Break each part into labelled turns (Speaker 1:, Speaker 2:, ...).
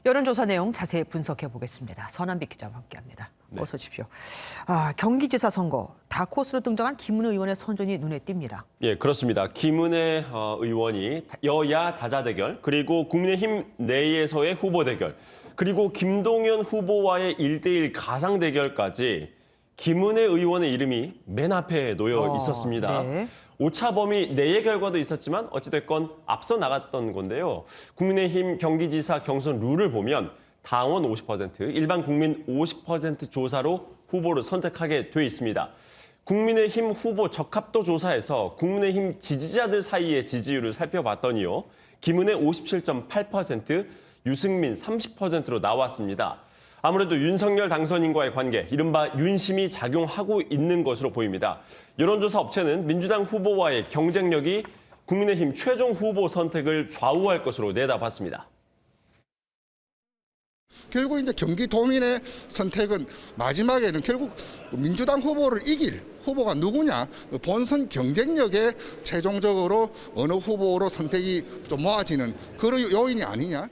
Speaker 1: 여론조사 내용 자세히 분석해 보겠습니다. 선한빛 기자와 함께합니다.
Speaker 2: 네.
Speaker 1: 어서 오십시오. 경기지사 선거 다크호스로 등장한 김은혜 의원의 선전이 눈에 띕니다.
Speaker 2: 예, 그렇습니다. 김은혜 의원이 여야 다자 대결, 그리고 국민의힘 내에서의 후보 대결, 그리고 김동연 후보와의 1대1 가상 대결까지 김은혜 의원의 이름이 맨 앞에 놓여 있었습니다.
Speaker 1: 네.
Speaker 2: 오차 범위 내의 결과도 있었지만 어찌됐건 앞서 나갔던 건데요. 국민의힘 경기지사 경선 룰을 보면 당원 50%, 일반 국민 50% 조사로 후보를 선택하게 돼 있습니다. 국민의힘 후보 적합도 조사에서 국민의힘 지지자들 사이의 지지율을 살펴봤더니요. 김은혜 57.8%, 유승민 30%로 나왔습니다. 아무래도 윤석열 당선인과의 관계, 이른바 윤심이 작용하고 있는 것으로 보입니다. 여론조사 업체는 민주당 후보와의 경쟁력이 국민의힘 최종 후보 선택을 좌우할 것으로 내다봤습니다.
Speaker 3: 결국 이제 경기도민의 선택은 마지막에는 결국 민주당 후보를 이길 후보가 누구냐, 본선 경쟁력에 최종적으로 어느 후보로 선택이 좀 모아지는 그런 요인이 아니냐.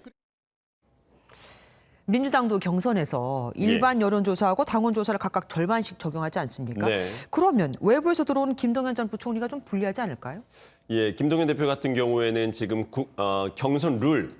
Speaker 1: 민주당도 경선에서 일반 여론조사하고 당원조사를 각각 절반씩 적용하지 않습니까?
Speaker 2: 네.
Speaker 1: 그러면 외부에서 들어온 김동연 전 부총리가 좀 불리하지 않을까요?
Speaker 2: 예, 김동연 대표 같은 경우에는 지금 경선 룰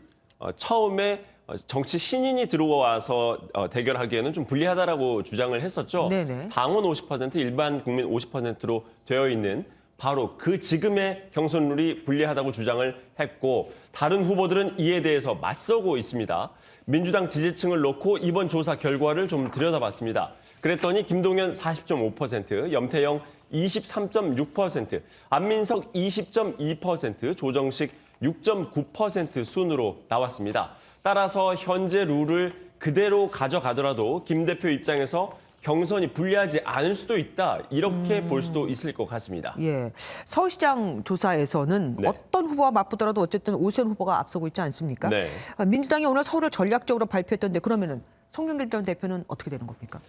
Speaker 2: 처음에 정치 신인이 들어와서 대결하기에는 좀 불리하다라고 주장을 했었죠.
Speaker 1: 네네.
Speaker 2: 당원 50%, 일반 국민 50%로 되어 있는 바로 그 지금의 경선 룰이 불리하다고 주장을 했고 다른 후보들은 이에 대해서 맞서고 있습니다. 민주당 지지층을 놓고 이번 조사 결과를 좀 들여다봤습니다. 그랬더니 김동연 40.5%, 염태영 23.6%, 안민석 20.2%, 조정식 6.9% 순으로 나왔습니다. 따라서 현재 룰을 그대로 가져가더라도 김 대표 입장에서 경선이 불리하지 않을 수도 있다. 이렇게 볼 수도 있을 것 같습니다.
Speaker 1: 예, 서울시장 조사에서는
Speaker 2: 네.
Speaker 1: 어떤 후보와 맞붙더라도 어쨌든 오세훈 후보가 앞서고 있지 않습니까?
Speaker 2: 네.
Speaker 1: 민주당이 오늘 서울을 전략적으로 발표했던데 그러면은 송영길 전 대표는 어떻게 되는 겁니까?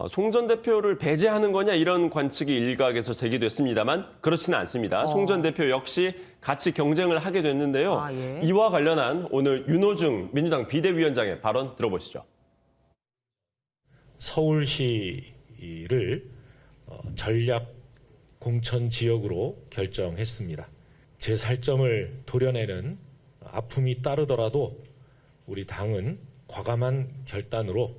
Speaker 2: 송 전 대표를 배제하는 거냐 이런 관측이 일각에서 제기됐습니다만 그렇지는 않습니다. 송 전 대표 역시 같이 경쟁을 하게 됐는데요.
Speaker 1: 예.
Speaker 2: 이와 관련한 오늘 윤호중 민주당 비대위원장의 발언 들어보시죠.
Speaker 4: 서울시를 전략 공천 지역으로 결정했습니다. 제 살점을 도려내는 아픔이 따르더라도 우리 당은 과감한 결단으로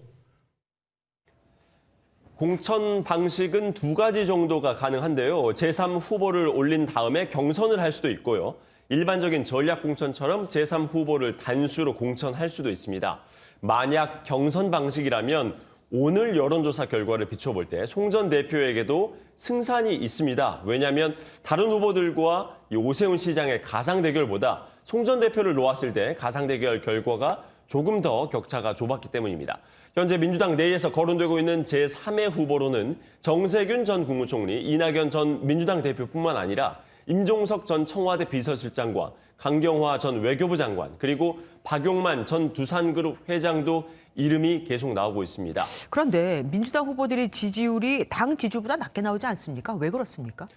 Speaker 2: 공천 방식은 두 가지 정도가 가능한데요. 제3 후보를 올린 다음에 경선을 할 수도 있고요. 일반적인 전략 공천처럼 제3 후보를 단수로 공천할 수도 있습니다. 만약 경선 방식이라면 오늘 여론조사 결과를 비춰볼 때 송 전 대표에게도 승산이 있습니다. 왜냐하면 다른 후보들과 이 오세훈 시장의 가상 대결보다 송 전 대표를 놓았을 때 가상 대결 결과가 조금 더 격차가 좁았기 때문입니다. 현재 민주당 내에서 거론되고 있는 제3의 후보로는 정세균 전 국무총리, 이낙연 전 민주당 대표뿐만 아니라 임종석 전 청와대 비서실장과 강경화 전 외교부 장관, 그리고 박용만 전 두산그룹 회장도 이름이 계속 나오고 있습니다.
Speaker 1: 그런데 민주당 후보들의 지지율이 당 지지율보다 낮게 나오지 않습니까? 왜 그렇습니까?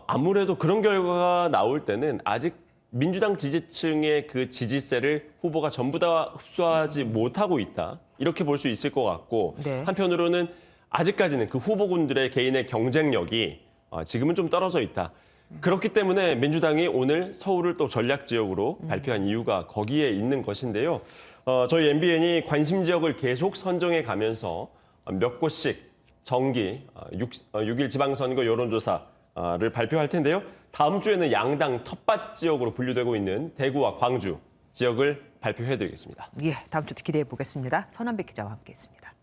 Speaker 2: 아무래도 그런 결과가 나올 때는 아직 민주당 지지층의 그 지지세를 후보가 전부 다 흡수하지 못하고 있다. 이렇게 볼 수 있을 것 같고
Speaker 1: 네.
Speaker 2: 한편으로는 아직까지는 그 후보군들의 개인의 경쟁력이 지금은 좀 떨어져 있다. 그렇기 때문에 민주당이 오늘 서울을 또 전략 지역으로 발표한 이유가 거기에 있는 것인데요. 저희 MBN이 관심 지역을 계속 선정해 가면서 몇 곳씩 정기 6일 지방선거 여론조사를 발표할 텐데요. 다음 주에는 양당 텃밭 지역으로 분류되고 있는 대구와 광주 지역을 발표해드리겠습니다.
Speaker 1: 예, 다음 주도 기대해 보겠습니다. 선한빛 기자와 함께했습니다.